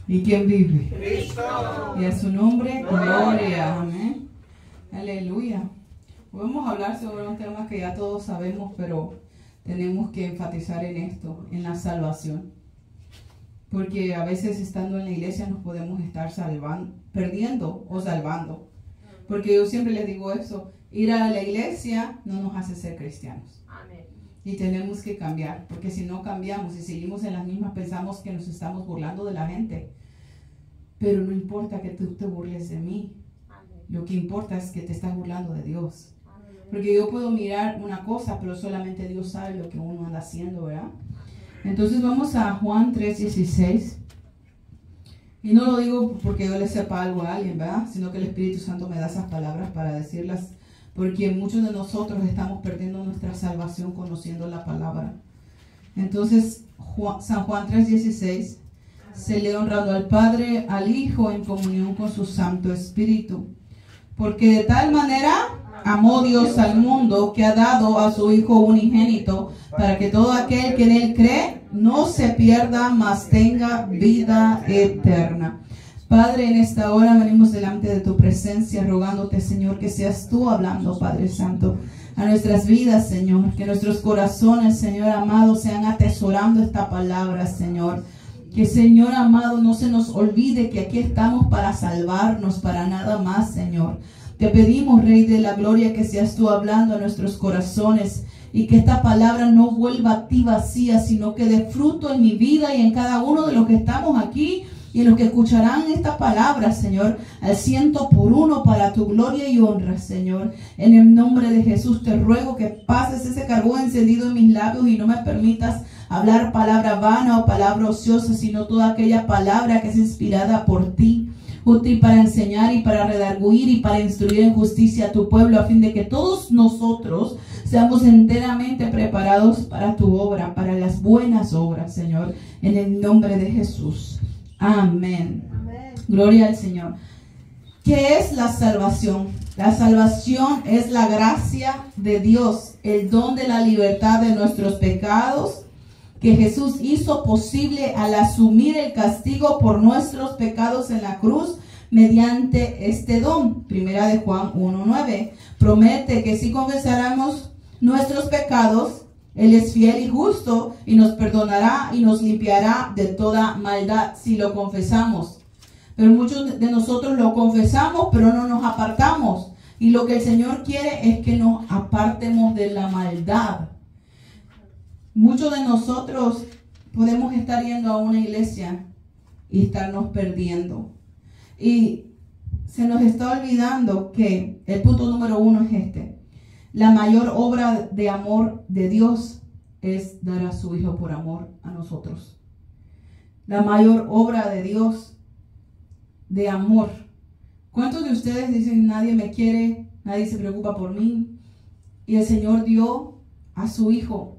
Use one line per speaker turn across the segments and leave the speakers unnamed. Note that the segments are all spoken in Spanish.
¿Y quién vive?
Cristo.
Y a su nombre, gloria. Amén. Aleluya. Hoy vamos a hablar sobre un tema que ya todos sabemos, pero tenemos que enfatizar en esto, en la salvación. Porque a veces estando en la iglesia nos podemos estar perdiendo o salvando. Porque yo siempre les digo eso, ir a la iglesia no nos hace ser cristianos.
Amén.
Y tenemos que cambiar, porque si no cambiamos y seguimos en las mismas, pensamos que nos estamos burlando de la gente. Pero no importa que tú te burles de mí.
Amén.
Lo que importa es que te estás burlando de Dios.
Amén.
Porque yo puedo mirar una cosa, pero solamente Dios sabe lo que uno anda haciendo, ¿verdad? Entonces vamos a Juan 3:16. Y no lo digo porque yo le sepa algo a alguien, ¿verdad? Sino que el Espíritu Santo me da esas palabras para decirlas. Porque muchos de nosotros estamos perdiendo nuestra salvación conociendo la palabra. Entonces, San Juan 3:16, se le honrando al Padre, al Hijo, en comunión con su Santo Espíritu. Porque de tal manera amó Dios al mundo que ha dado a su Hijo unigénito, para que todo aquel que en Él cree no se pierda, mas tenga vida eterna. Padre, en esta hora venimos delante de tu presencia, rogándote, Señor, que seas tú hablando, Padre Santo, a nuestras vidas, Señor, que nuestros corazones, Señor amado, sean atesorando esta palabra, Señor. Que, Señor amado, no se nos olvide que aquí estamos para salvarnos, para nada más, Señor. Te pedimos, Rey de la Gloria, que seas tú hablando a nuestros corazones y que esta palabra no vuelva a ti vacía, sino que dé fruto en mi vida y en cada uno de los que estamos aquí y en los que escucharán esta palabra, Señor, al 100% para tu gloria y honra, Señor. En el nombre de Jesús te ruego que pases ese carbón encendido en mis labios y no me permitas hablar palabra vana o palabra ociosa, sino toda aquella palabra que es inspirada por ti, útil para enseñar y para redarguir y para instruir en justicia a tu pueblo, a fin de que todos nosotros seamos enteramente preparados para tu obra, para las buenas obras, Señor, en el nombre de Jesús. Amén.
Amén.
Gloria al Señor. ¿Qué es la salvación? La salvación es la gracia de Dios, el don de la libertad de nuestros pecados, que Jesús hizo posible al asumir el castigo por nuestros pecados en la cruz mediante este don. Primera de Juan 1:9 promete que si confesáramos nuestros pecados, Él es fiel y justo y nos perdonará y nos limpiará de toda maldad si lo confesamos. Pero muchos de nosotros lo confesamos, pero no nos apartamos. Y lo que el Señor quiere es que nos apartemos de la maldad. Muchos de nosotros podemos estar yendo a una iglesia y estarnos perdiendo. Y se nos está olvidando que el punto número 1 es este. La mayor obra de amor de Dios es dar a su Hijo por amor a nosotros. La mayor obra de Dios de amor. ¿Cuántos de ustedes dicen nadie me quiere, nadie se preocupa por mí? Y el Señor dio a su Hijo.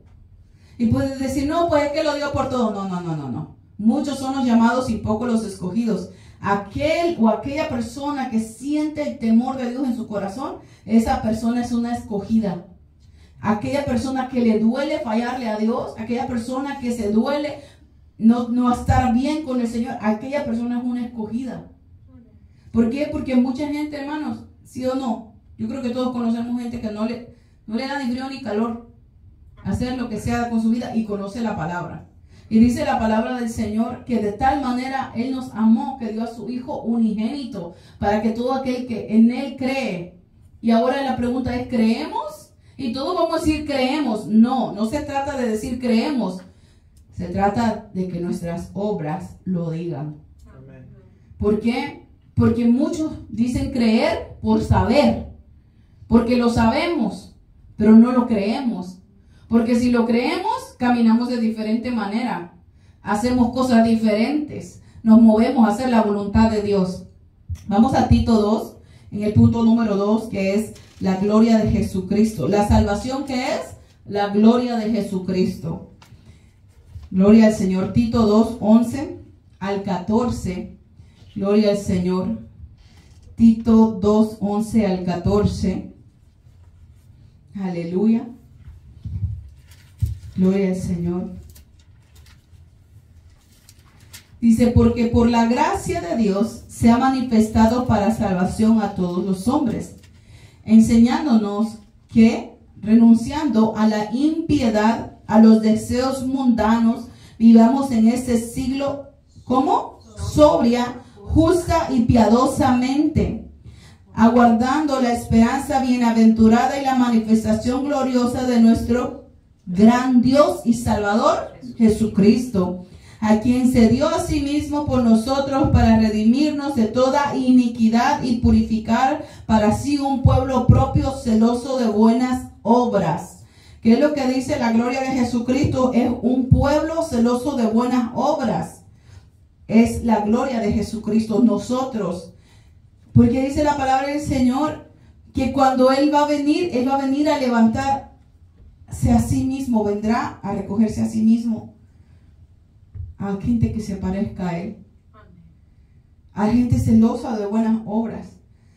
Y puedes decir, no, pues es que lo dio por todo. No. Muchos son los llamados y pocos los escogidos. Aquel o aquella persona que siente el temor de Dios en su corazón, esa persona es una escogida. Aquella persona que le duele fallarle a Dios, aquella persona que se duele no estar bien con el Señor, aquella persona es una escogida. ¿Por qué? Porque mucha gente, hermanos, sí o no, yo creo que todos conocemos gente que no le da ni frío ni calor hacer lo que sea con su vida y conoce la palabra. Y dice la palabra del Señor que de tal manera Él nos amó que dio a su Hijo unigénito para que todo aquel que en Él cree. Y ahora la pregunta es, ¿creemos? Y todos vamos a decir creemos. No se trata de decir creemos. Se trata de que nuestras obras lo digan.
Amén.
¿Por qué? Porque muchos dicen creer por saber. Porque lo sabemos, pero no lo creemos. Porque si lo creemos, caminamos de diferente manera. Hacemos cosas diferentes. Nos movemos a hacer la voluntad de Dios. Vamos a Tito 2, en el punto número 2, que es la gloria de Jesucristo. La salvación, ¿qué es? La gloria de Jesucristo. Gloria al Señor. Tito 2, 11 al 14. Gloria al Señor. Tito 2, 11 al 14. Aleluya. Gloria al Señor. Dice, porque por la gracia de Dios se ha manifestado para salvación a todos los hombres, enseñándonos que, renunciando a la impiedad, a los deseos mundanos, vivamos en este siglo, ¿cómo? Sobria, justa y piadosamente, aguardando la esperanza bienaventurada y la manifestación gloriosa de nuestro gran Dios y Salvador, Jesucristo, a quien se dio a sí mismo por nosotros para redimirnos de toda iniquidad y purificar para sí un pueblo propio celoso de buenas obras. ¿Qué es lo que dice la gloria de Jesucristo? Es un pueblo celoso de buenas obras. Es la gloria de Jesucristo, nosotros. Porque dice la palabra del Señor que cuando Él va a venir a levantarse a sí mismo, vendrá a recogerse a sí mismo. A gente que se parezca a Él, a gente celosa de buenas obras,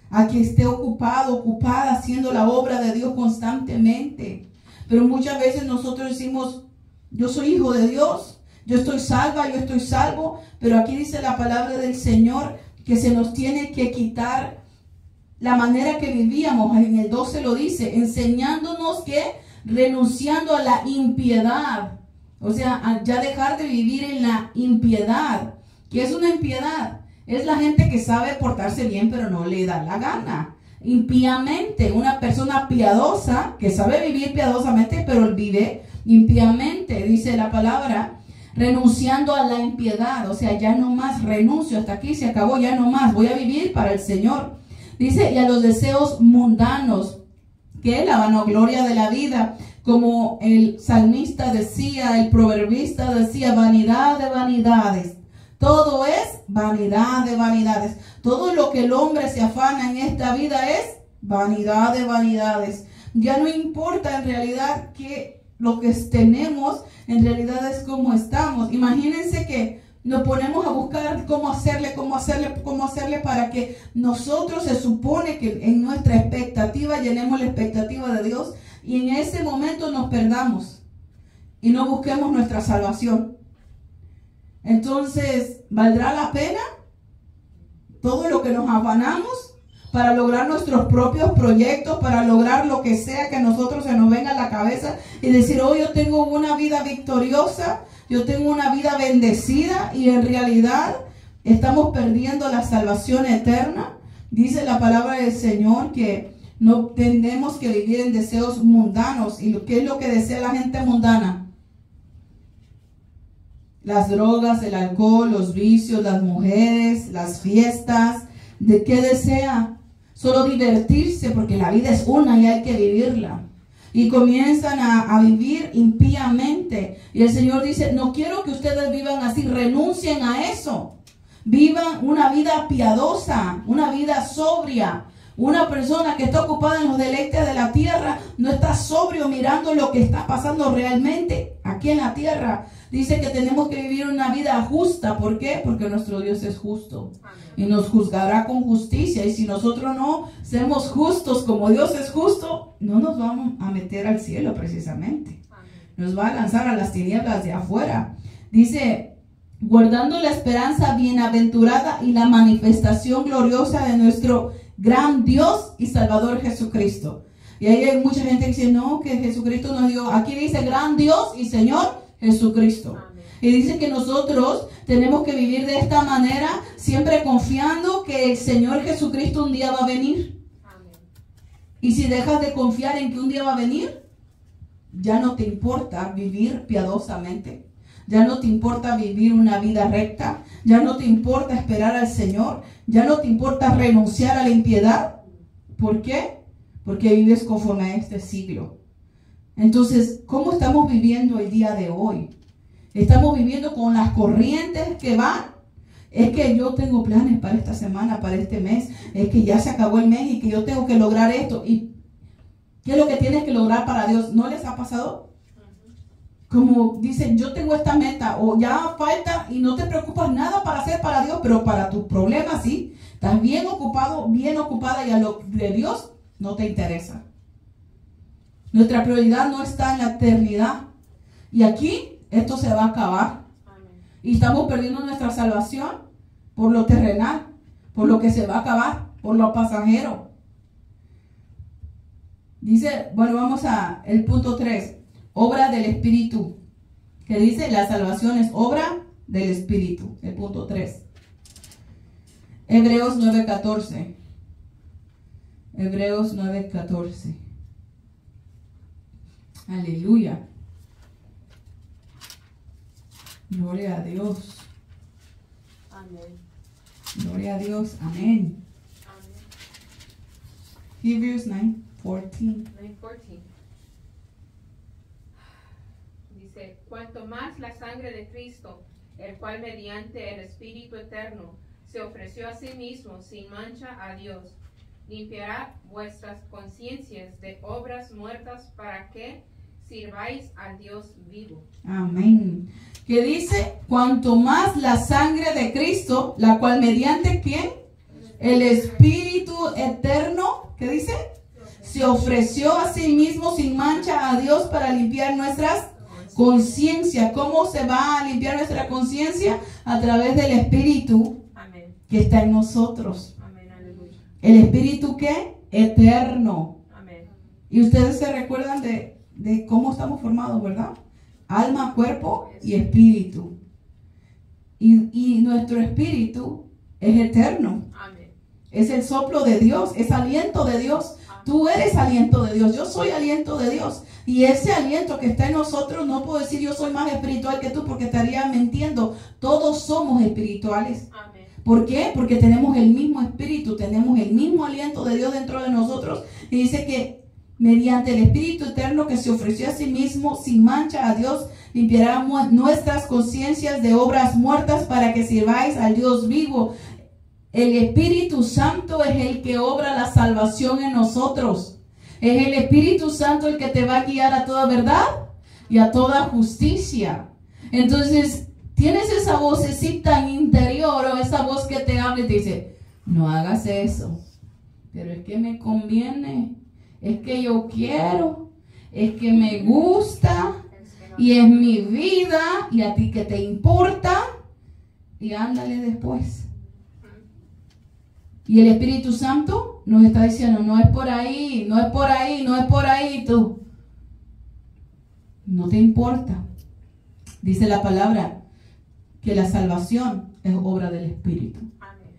a que esté ocupada haciendo la obra de Dios constantemente. Pero muchas veces nosotros decimos, yo soy hijo de Dios, yo estoy salva, yo estoy salvo, pero aquí dice la palabra del Señor que se nos tiene que quitar la manera que vivíamos. En el 12 lo dice, enseñándonos que renunciando a la impiedad. O sea, ya dejar de vivir en la impiedad. ¿Qué es una impiedad? Es la gente que sabe portarse bien, pero no le da la gana. Impíamente, una persona piadosa, que sabe vivir piadosamente, pero vive impíamente, dice la palabra, renunciando a la impiedad. O sea, ya no más renuncio, hasta aquí se acabó, ya no más, voy a vivir para el Señor. Dice, y a los deseos mundanos, que es la vanagloria de la vida. Como el salmista decía, el proverbista decía, vanidad de vanidades. Todo es vanidad de vanidades. Todo lo que el hombre se afana en esta vida es vanidad de vanidades. Ya no importa en realidad que lo que tenemos, en realidad es como estamos. Imagínense que nos ponemos a buscar cómo hacerle para que nosotros, se supone que en nuestra expectativa llenemos la expectativa de Dios. Y en ese momento nos perdamos y no busquemos nuestra salvación. Entonces, ¿valdrá la pena todo lo que nos afanamos para lograr nuestros propios proyectos, para lograr lo que sea que a nosotros se nos venga a la cabeza y decir, oh, yo tengo una vida victoriosa, yo tengo una vida bendecida, y en realidad estamos perdiendo la salvación eterna? Dice la palabra del Señor que no tenemos que vivir en deseos mundanos. ¿Y qué es lo que desea la gente mundana? Las drogas, el alcohol, los vicios, las mujeres, las fiestas. ¿De qué desea? Solo divertirse, porque la vida es una y hay que vivirla. Y comienzan a vivir impíamente. Y el Señor dice, no quiero que ustedes vivan así, renuncien a eso. Vivan una vida piadosa, una vida sobria. Una persona que está ocupada en los deleites de la tierra no está sobrio mirando lo que está pasando realmente aquí en la tierra. Dice que tenemos que vivir una vida justa. ¿Por qué? Porque nuestro Dios es justo y nos juzgará con justicia. Y si nosotros no somos justos como Dios es justo, no nos vamos a meter al cielo precisamente. Nos va a lanzar a las tinieblas de afuera. Dice, guardando la esperanza bienaventurada y la manifestación gloriosa de nuestro gran Dios y Salvador Jesucristo. Y ahí hay mucha gente que dice, no, que Jesucristo nos dio. Aquí dice gran Dios y Señor Jesucristo. Amén. Y dice que nosotros tenemos que vivir de esta manera, siempre confiando que el Señor Jesucristo un día va a venir. Amén. Y si dejas de confiar en que un día va a venir, ya no te importa vivir piadosamente. Ya no te importa vivir una vida recta. Ya no te importa esperar al Señor. Ya no te importa renunciar a la impiedad. ¿Por qué? Porque vives conforme a este siglo. Entonces, ¿cómo estamos viviendo el día de hoy? ¿Estamos viviendo con las corrientes que van? Es que yo tengo planes para esta semana, para este mes. Es que ya se acabó el mes y que yo tengo que lograr esto. ¿Y qué es lo que tienes que lograr para Dios? ¿No les ha pasado? Como dicen, yo tengo esta meta, o ya falta, y no te preocupas nada para hacer para Dios, pero para tus problemas sí. Estás bien ocupado, bien ocupada, y a lo de Dios no te interesa. Nuestra prioridad no está en la eternidad. Y aquí esto se va a acabar. Y estamos perdiendo nuestra salvación por lo terrenal, por lo que se va a acabar, por lo pasajero. Dice, bueno, vamos a el punto 3, obra del Espíritu, que dice la salvación es obra del Espíritu, el punto 3. Hebreos 9:14. Hebreos 9:14. Aleluya. Gloria a Dios.
Amén.
Gloria a Dios. Amén.
Amén.
Hebrews 9:14.
9:14. Dice, cuanto más la sangre de Cristo, el cual mediante el Espíritu Eterno se ofreció a sí mismo sin mancha a Dios, limpiará vuestras conciencias de obras muertas para que sirváis al Dios vivo.
Amén. Que dice, cuanto más la sangre de Cristo, la cual mediante ¿quién? El Espíritu Eterno, ¿qué dice? Se ofreció a sí mismo sin mancha a Dios para limpiar nuestras conciencias. ¿Cómo se va a limpiar nuestra conciencia? A través del Espíritu.
Amén.
Que está en nosotros.
Amén. Aleluya.
¿El Espíritu qué? Eterno.
Amén.
Y ustedes se recuerdan de cómo estamos formados, ¿verdad? Alma, cuerpo y espíritu. Y nuestro espíritu es eterno.
Amén.
Es el soplo de Dios, es aliento de Dios. Tú eres aliento de Dios, yo soy aliento de Dios. Y ese aliento que está en nosotros, no puedo decir yo soy más espiritual que tú porque estaría mintiendo. Todos somos espirituales.
Amén.
¿Por qué? Porque tenemos el mismo espíritu, tenemos el mismo aliento de Dios dentro de nosotros. Y dice que mediante el Espíritu Eterno que se ofreció a sí mismo sin mancha a Dios, limpiará nuestras conciencias de obras muertas para que sirváis al Dios vivo. El Espíritu Santo es el que obra la salvación en nosotros. Es el Espíritu Santo el que te va a guiar a toda verdad y a toda justicia. Entonces, tienes esa vocecita interior o esa voz que te habla y te dice, no hagas eso, pero es que me conviene, es que yo quiero, es que me gusta y es mi vida y a ti que te importa y ándale después. Y el Espíritu Santo nos está diciendo, no es por ahí, no es por ahí, no es por ahí, tú. No te importa. Dice la palabra que la salvación es obra del Espíritu.
Amén.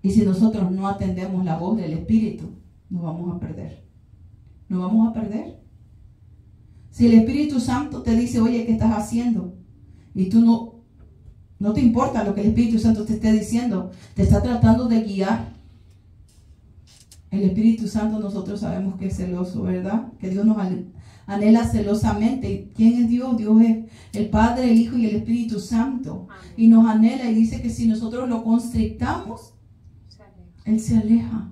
Y si nosotros no atendemos la voz del Espíritu, nos vamos a perder. ¿Nos vamos a perder? Si el Espíritu Santo te dice, oye, ¿qué estás haciendo? Y tú no te importa lo que el Espíritu Santo te esté diciendo, te está tratando de guiar. El Espíritu Santo nosotros sabemos que es celoso, ¿verdad? Que Dios nos anhela celosamente. ¿Y quién es Dios? Dios es el Padre, el Hijo y el Espíritu Santo.
Amén.
Y nos anhela y dice que si nosotros lo constrictamos, Él se aleja.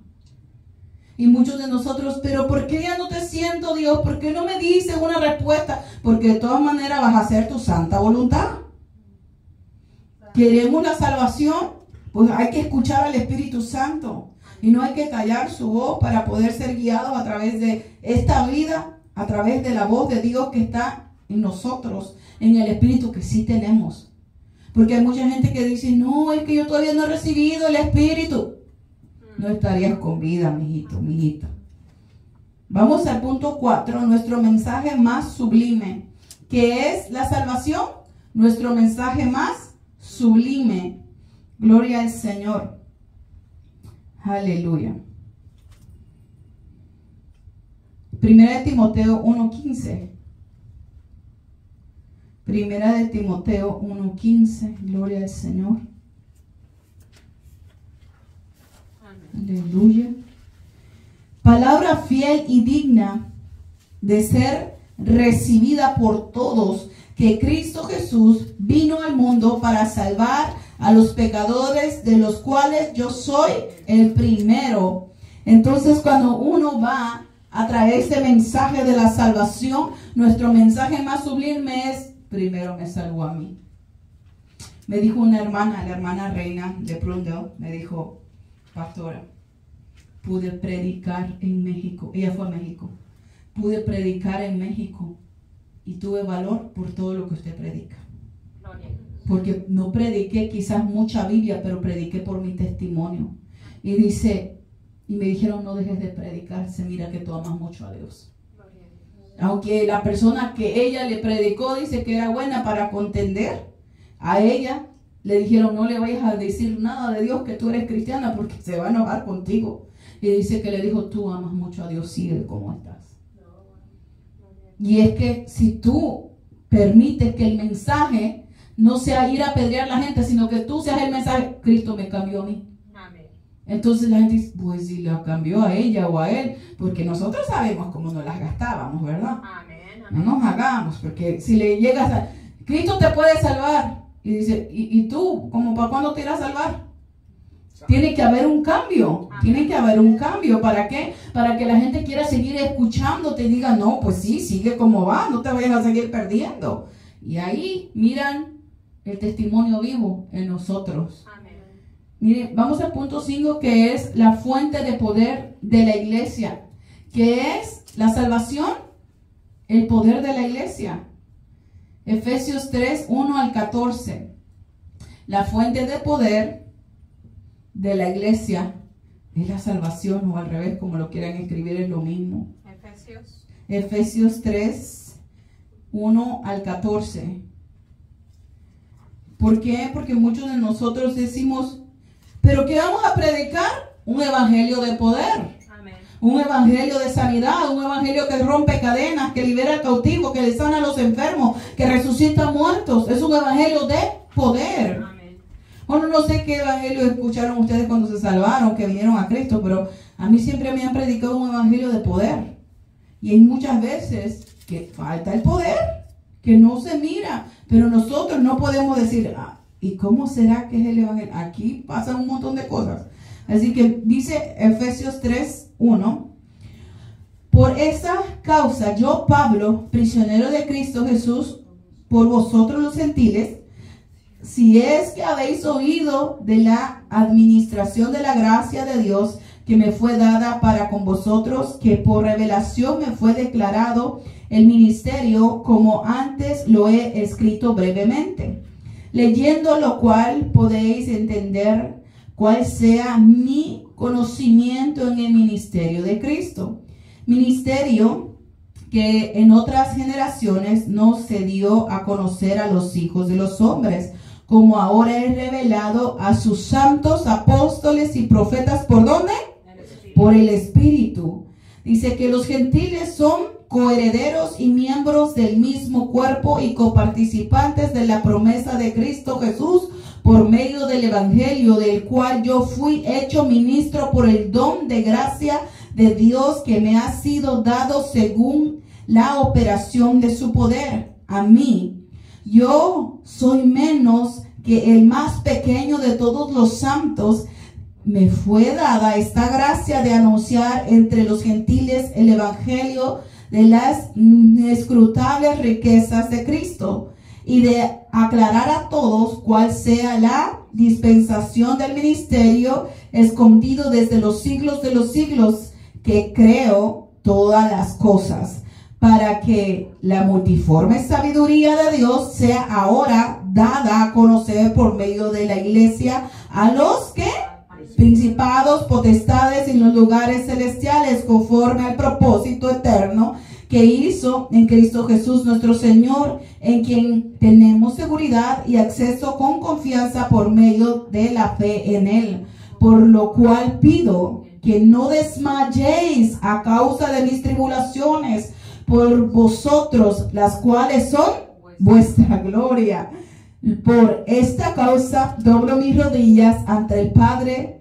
Y muchos de nosotros, pero ¿por qué ya no te siento, Dios? ¿Por qué no me dices una respuesta? Porque de todas maneras vas a hacer tu santa voluntad. Queremos la salvación, pues hay que escuchar al Espíritu Santo. Y no hay que callar su voz para poder ser guiados a través de esta vida, a través de la voz de Dios que está en nosotros, en el Espíritu que sí tenemos. Porque hay mucha gente que dice, no, es que yo todavía no he recibido el Espíritu. No estarías con vida, mijito, mijita. Vamos al punto 4, nuestro mensaje más sublime, que es la salvación, nuestro mensaje más sublime. Gloria al Señor. Aleluya. Primera de Timoteo 1:15. Primera de Timoteo 1:15. Gloria al Señor. Aleluya. Palabra fiel y digna de ser recibida por todos, que Cristo Jesús vino al mundo para salvar a los pecadores, de los cuales yo soy el primero. Entonces, cuando uno va a traer ese mensaje de la salvación, nuestro mensaje más sublime es, primero me salvó a mí. Me dijo una hermana, la hermana Reina de Prundle, me dijo, pastora, pude predicar en México. Ella fue a México. Pude predicar en México y tuve valor por todo lo que usted predica.
Gloria a Dios.
porque no prediqué quizás mucha Biblia, pero prediqué por mi testimonio. Y dice, y me dijeron, no dejes de predicar, se mira que tú amas mucho a Dios. Aunque la persona que ella le predicó dice que era buena para contender, a ella le dijeron, no le vayas a decir nada de Dios, que tú eres cristiana, porque se va a enojar contigo. Y dice que le dijo, tú amas mucho a Dios, sigue como estás. Y es que si tú permites que el mensaje no sea ir a apedrear a la gente, sino que tú seas el mensaje, Cristo me cambió a mí.
Amén.
Entonces la gente dice, pues si la cambió a ella o a él, porque nosotros sabemos cómo nos las gastábamos, ¿verdad?
Amén.
No nos hagamos, porque si le llegas a... Cristo te puede salvar. Y dice, ¿y tú? ¿Cómo para cuándo te irás a salvar? Tiene que haber un cambio. Tiene que haber un cambio. ¿Para qué? Para que la gente quiera seguir escuchándote y diga, no, pues sí, sigue como va, no te vayas a seguir perdiendo. Y ahí miran el testimonio vivo en nosotros.
Amén.
Miren, vamos al punto 5, que es la fuente de poder de la iglesia. ¿Qué es la salvación? El poder de la iglesia. Efesios 3, 1 al 14. La fuente de poder de la iglesia es la salvación, o al revés, como lo quieran escribir, es lo mismo. Efesios 3, 1 al 14. ¿Por qué? Porque muchos de nosotros decimos, ¿pero qué vamos a predicar? Un evangelio de poder. Un evangelio de sanidad, un evangelio que rompe cadenas, que libera al cautivo, que le sana a los enfermos, que resucita a muertos. Es un evangelio de poder.
Amén.
Bueno, no sé qué evangelio escucharon ustedes cuando se salvaron, que vinieron a Cristo, pero a mí siempre me han predicado un evangelio de poder. Y hay muchas veces que falta el poder, que no se mira, pero nosotros no podemos decir, ¿y cómo será que es el evangelio? Aquí pasan un montón de cosas. Así que dice Efesios 3, 1. Por esa causa, yo, Pablo, prisionero de Cristo Jesús, por vosotros los gentiles, si es que habéis oído de la administración de la gracia de Dios que me fue dada para con vosotros, que por revelación me fue declarado el ministerio, como antes lo he escrito brevemente, leyendo lo cual podéis entender cuál sea mi conocimiento en el ministerio de Cristo. Ministerio que en otras generaciones no se dio a conocer a los hijos de los hombres, como ahora es revelado a sus santos apóstoles y profetas. ¿Por dónde? Por el Espíritu. Dice que los gentiles son coherederos y miembros del mismo cuerpo y coparticipantes de la promesa de Cristo Jesús, por medio del evangelio, del cual yo fui hecho ministro por el don de gracia de Dios que me ha sido dado según la operación de su poder. A mí, yo soy menos que el más pequeño de todos los santos. Me fue dada esta gracia de anunciar entre los gentiles el evangelio de las inescrutables riquezas de Cristo, y de aclarar a todos cuál sea la dispensación del ministerio escondido desde los siglos de los siglos, que creó todas las cosas, para que la multiforme sabiduría de Dios sea ahora dada a conocer por medio de la iglesia a los que principados, potestades en los lugares celestiales, conforme al propósito eterno que hizo en Cristo Jesús nuestro Señor, en quien tenemos seguridad y acceso con confianza por medio de la fe en Él. Por lo cual pido que no desmayéis a causa de mis tribulaciones por vosotros, las cuales son vuestra gloria. Por esta causa doblo mis rodillas ante el Padre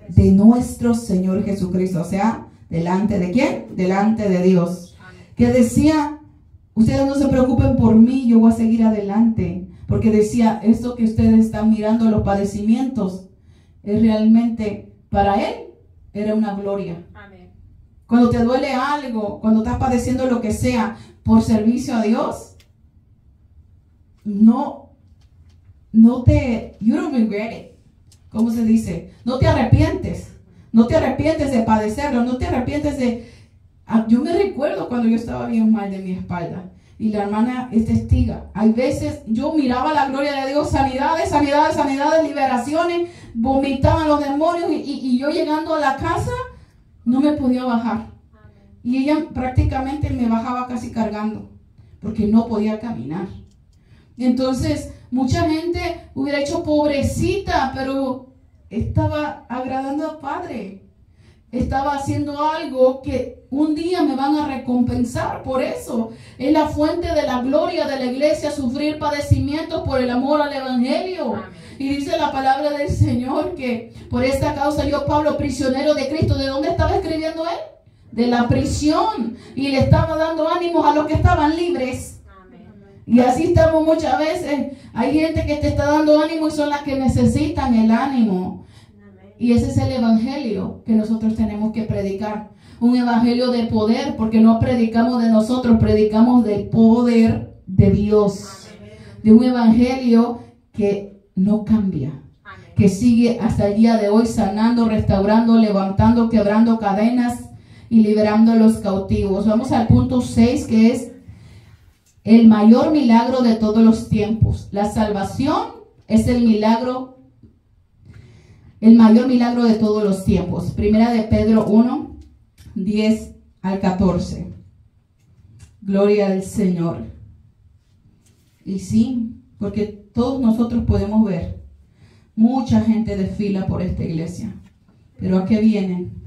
de nuestro Señor Jesucristo. O sea, ¿delante de quién? Delante de Dios. Que decía, ustedes no se preocupen por mí, yo voy a seguir adelante. Porque decía, esto que ustedes están mirando, los padecimientos, es realmente, para Él, era una gloria. Amén. Cuando te duele algo, cuando estás padeciendo lo que sea, por servicio a Dios, you don't regret it. ¿Cómo se dice? No te arrepientes. No te arrepientes de padecerlo. No te arrepientes de... Yo me recuerdo cuando yo estaba bien mal de mi espalda. Y la hermana es testiga. Hay veces yo miraba la gloria de Dios, sanidades, sanidades, sanidades, liberaciones, vomitaban los demonios y yo llegando a la casa no me podía bajar. Y ella prácticamente me bajaba casi cargando porque no podía caminar. Entonces mucha gente hubiera hecho pobrecita, pero estaba agradando al Padre. Estaba haciendo algo que un día me van a recompensar por eso. Es la fuente de la gloria de la iglesia, sufrir padecimientos por el amor al evangelio. Amén. Y dice la palabra del Señor que por esta causa yo, Pablo, prisionero de Cristo. ¿De dónde estaba escribiendo él? De la prisión. Y le estaba dando ánimos a los que estaban libres. Amén. Y así estamos muchas veces. Hay gente que te está dando ánimo y son las que necesitan el ánimo. Y ese es el evangelio que nosotros tenemos que predicar. Un evangelio de poder, porque no predicamos de nosotros, predicamos del poder de Dios. De un evangelio que no cambia, que sigue hasta el día de hoy sanando, restaurando, levantando, quebrando cadenas y liberando a los cautivos. Vamos al punto 6, que es el mayor milagro de todos los tiempos. La salvación es el mayor milagro de todos los tiempos. Primera de Pedro 1, 10 al 14. Gloria al Señor. Y sí, porque todos nosotros podemos ver mucha gente desfila por esta iglesia. Pero ¿a qué vienen?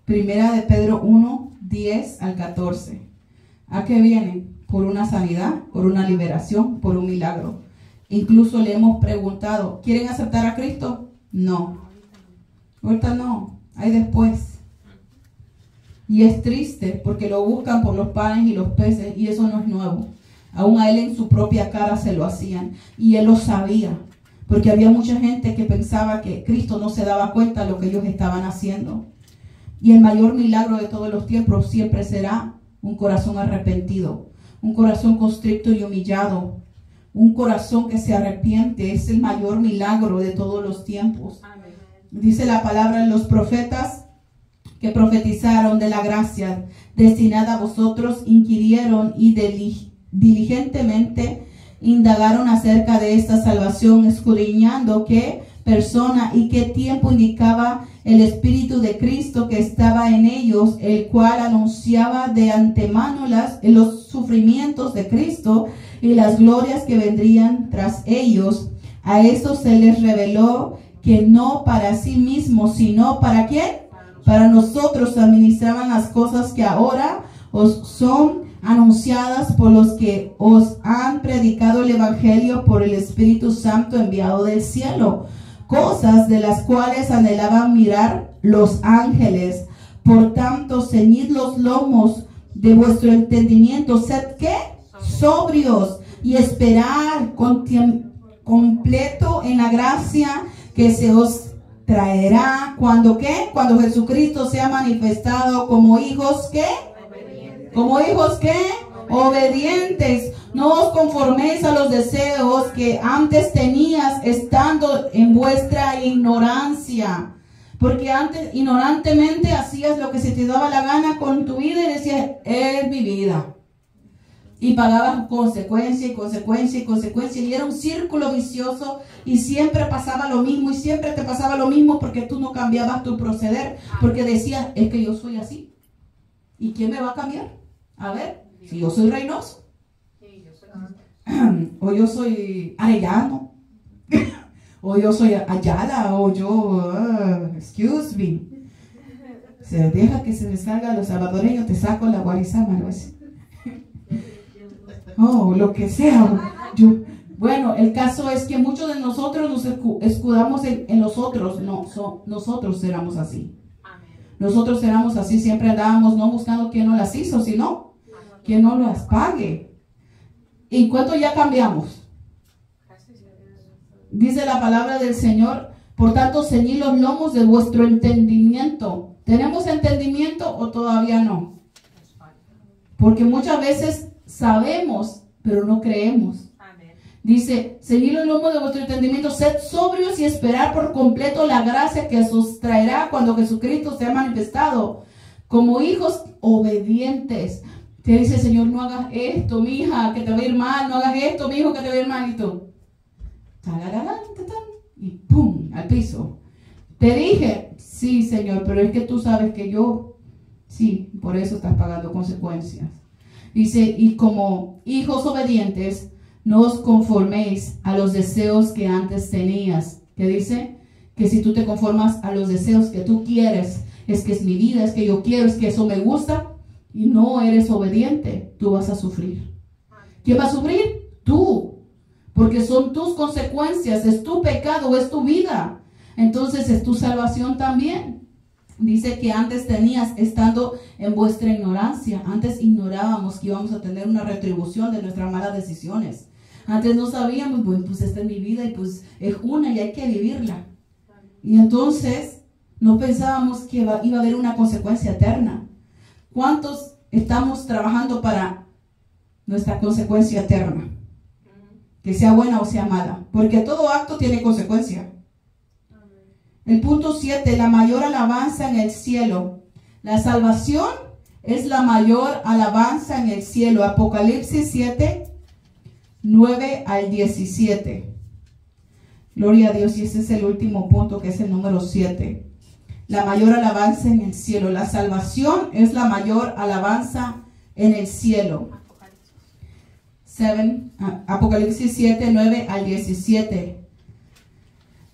Primera de Pedro 1, 10 al 14. ¿A qué vienen? Por una sanidad, por una liberación, por un milagro. Incluso le hemos preguntado, ¿quieren aceptar a Cristo? No, ahorita no, hay después. Y es triste porque lo buscan por los panes y los peces y eso no es nuevo. Aún a él en su propia cara se lo hacían y él lo sabía, porque había mucha gente que pensaba que Cristo no se daba cuenta de lo que ellos estaban haciendo. Y el mayor milagro de todos los tiempos siempre será un corazón arrepentido, un corazón constricto y humillado. Un corazón que se arrepiente es el mayor milagro de todos los tiempos. Amén. Dice la palabra, los profetas que profetizaron de la gracia destinada a vosotros inquirieron y diligentemente indagaron acerca de esta salvación, escudriñando qué persona y qué tiempo indicaba el Espíritu de Cristo que estaba en ellos, el cual anunciaba de antemano los sufrimientos de Cristo y las glorias que vendrían tras ellos. A estos se les reveló que no para sí mismos, sino ¿para quién? Para nosotros administraban las cosas que ahora os son anunciadas por los que os han predicado el Evangelio por el Espíritu Santo enviado del cielo, cosas de las cuales anhelaban mirar los ángeles. Por tanto, ceñid los lomos de vuestro entendimiento, sed ¿qué? Sobrios, y esperar completo en la gracia que se os traerá cuando ¿qué? Cuando Jesucristo sea manifestado como hijos ¿qué? Obedientes. Como hijos ¿qué? Obedientes. No os conforméis a los deseos que antes tenías estando en vuestra ignorancia. Porque antes ignorantemente hacías lo que se te daba la gana con tu vida y decías, es mi vida. Y pagabas consecuencia y consecuencia y consecuencia. Y era un círculo vicioso y siempre pasaba lo mismo y siempre te pasaba lo mismo porque tú no cambiabas tu proceder. Porque decías, es que yo soy así. ¿Y quién me va a cambiar? A ver, si yo soy Reynoso. O yo soy Arellano. O yo soy Ayala. O yo, excuse me. Se deja que se me salga los salvadoreños, te saco la guarizama, ¿no es? Oh, lo que sea. Bueno, el caso es que muchos de nosotros nos escudamos en los otros. No, nosotros éramos así. Nosotros éramos así, siempre andábamos no buscando quién nos las hizo, sino quién nos las pague. ¿Y cuánto ya cambiamos? Dice la palabra del Señor, por tanto, ceñid los lomos de vuestro entendimiento. ¿Tenemos entendimiento o todavía no? Porque muchas veces sabemos, pero no creemos. Dice, ceñid los lomos de vuestro entendimiento, sed sobrios y esperar por completo la gracia que os traerá cuando Jesucristo sea manifestado como hijos obedientes. Te dice el Señor, no hagas esto, mija, que te va a ir mal, no hagas esto, mijo, que te va a ir mal, y tú, y pum, al piso. Te dije, sí, Señor, pero es que tú sabes que yo, sí, por eso estás pagando consecuencias. Dice, y como hijos obedientes, no os conforméis a los deseos que antes tenías. ¿Qué dice? Que si tú te conformas a los deseos que tú quieres, es que es mi vida, es que yo quiero, es que eso me gusta, y no eres obediente, tú vas a sufrir. ¿Quién va a sufrir? Tú. Porque son tus consecuencias, es tu pecado, es tu vida. Entonces es tu salvación también. Dice que antes tenías, estando en vuestra ignorancia, antes ignorábamos que íbamos a tener una retribución de nuestras malas decisiones. Antes no sabíamos, bueno, pues esta es mi vida y pues es una y hay que vivirla. Y entonces no pensábamos que iba a haber una consecuencia eterna. ¿Cuántos estamos trabajando para nuestra consecuencia eterna? Que sea buena o sea mala. Porque todo acto tiene consecuencia. El punto 7, la mayor alabanza en el cielo. La salvación es la mayor alabanza en el cielo. Apocalipsis 7, 9 al 17. Gloria a Dios. Y ese es el último punto, que es el número 7. La mayor alabanza en el cielo. La salvación es la mayor alabanza en el cielo. Apocalipsis 7, 9 al 17.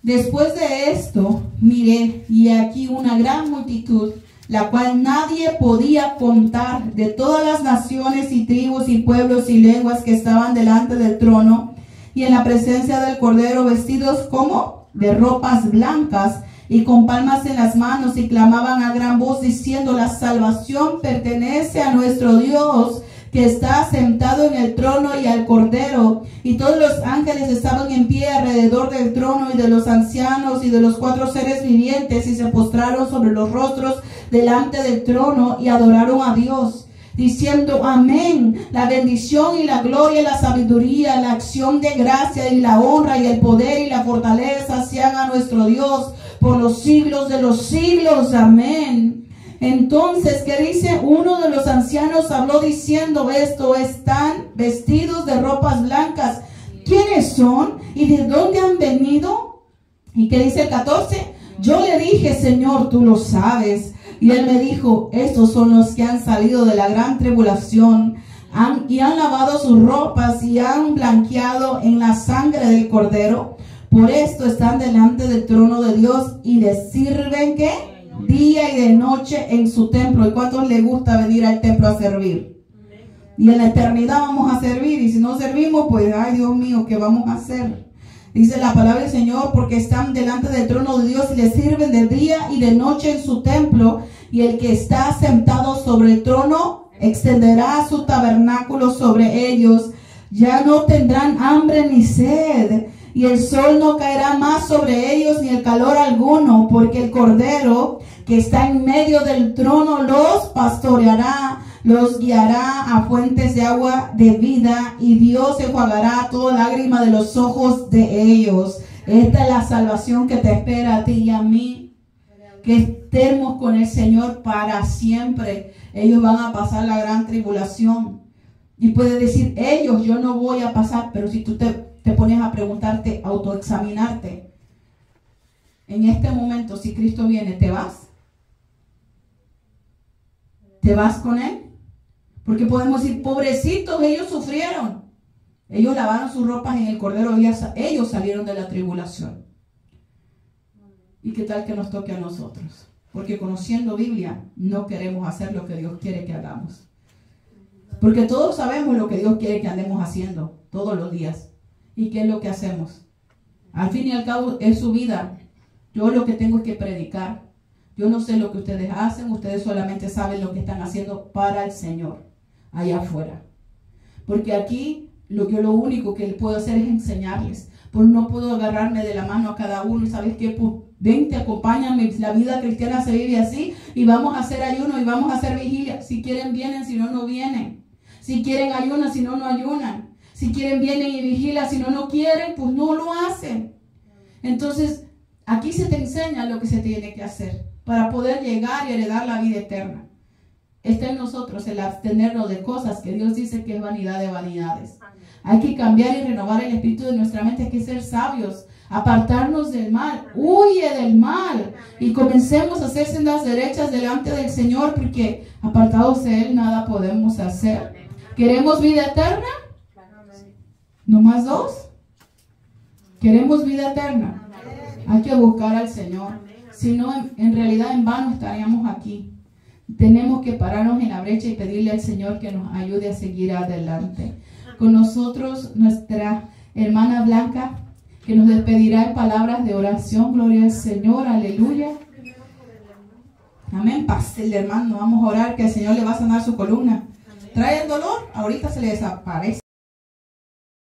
Después de esto, miré, y aquí una gran multitud, la cual nadie podía contar, de todas las naciones y tribus y pueblos y lenguas que estaban delante del trono y en la presencia del Cordero, vestidos como de ropas blancas y con palmas en las manos, y clamaban a gran voz diciendo: la salvación pertenece a nuestro Dios, que está sentado en el trono, y al Cordero. Y todos los ángeles estaban en pie alrededor del trono y de los ancianos y de los 4 seres vivientes, y se postraron sobre los rostros delante del trono y adoraron a Dios, diciendo: amén. La bendición y la gloria y la sabiduría, la acción de gracia y la honra y el poder y la fortaleza sean a nuestro Dios por los siglos de los siglos. Amén. Entonces, ¿qué dice? Uno de los ancianos habló diciendo esto: están vestidos de ropas blancas. ¿Quiénes son? ¿Y de dónde han venido? ¿Y qué dice el 14? Yo le dije: Señor, tú lo sabes. Y él me dijo: estos son los que han salido de la gran tribulación y han lavado sus ropas y han blanqueado en la sangre del Cordero. Por esto están delante del trono de Dios y les sirven, ¿qué? Día y de noche en su templo. ¿Y cuántos les gusta venir al templo a servir? Y en la eternidad vamos a servir, y si no servimos, pues ay Dios mío, ¿qué vamos a hacer? Dice la palabra del Señor: porque están delante del trono de Dios y le sirven de día y de noche en su templo, y el que está sentado sobre el trono extenderá su tabernáculo sobre ellos. Ya no tendrán hambre ni sed, y el sol no caerá más sobre ellos, ni el calor alguno, porque el Cordero que está en medio del trono los pastoreará, los guiará a fuentes de agua de vida, y Dios enjuagará toda lágrima de los ojos de ellos. Esta es la salvación que te espera a ti y a mí, que estemos con el Señor para siempre. Ellos van a pasar la gran tribulación, y puedes decir: ellos, yo no voy a pasar. Pero si tú te pones a preguntarte, autoexaminarte, en este momento, si Cristo viene, ¿te vas? ¿Te vas con Él? Porque podemos decir: pobrecitos, ellos sufrieron, ellos lavaron sus ropas en el Cordero, ellos salieron de la tribulación. ¿Y qué tal que nos toque a nosotros? Porque conociendo Biblia, no queremos hacer lo que Dios quiere que hagamos. Porque todos sabemos lo que Dios quiere que andemos haciendo todos los días. ¿Y qué es lo que hacemos? Al fin y al cabo es su vida. Yo lo que tengo es que predicar. Yo no sé lo que ustedes hacen, ustedes solamente saben lo que están haciendo para el Señor allá afuera. Porque aquí yo lo único que puedo hacer es enseñarles. Pues no puedo agarrarme de la mano a cada uno y ¿sabes qué? Pues vente, acompáñame, la vida cristiana se vive así, y vamos a hacer ayuno y vamos a hacer vigilia. Si quieren vienen, si no, no vienen. Si quieren ayunan, si no, no ayunan. Si quieren vienen y vigilan, si no, no quieren, pues no lo hacen. Entonces, aquí se te enseña lo que se tiene que hacer para poder llegar y heredar la vida eterna. está en nosotros el abstenernos de cosas que Dios dice que es vanidad de vanidades. Hay que cambiar y renovar el espíritu de nuestra mente, hay que ser sabios, apartarnos del mal, huye del mal y comencemos a hacer sendas derechas delante del Señor, porque apartados de Él nada podemos hacer. ¿Queremos vida eterna? ¿No más dos? ¿Queremos vida eterna? Hay que buscar al Señor, si no en realidad en vano estaríamos aquí. Tenemos que pararnos en la brecha y pedirle al Señor que nos ayude a seguir adelante. Con nosotros nuestra hermana Blanca, que nos despedirá en palabras de oración. Gloria al Señor, aleluya. Amén. Pase el hermano, vamos a orar que el Señor le va a sanar su columna. ¿Trae el dolor? Ahorita se le desaparece.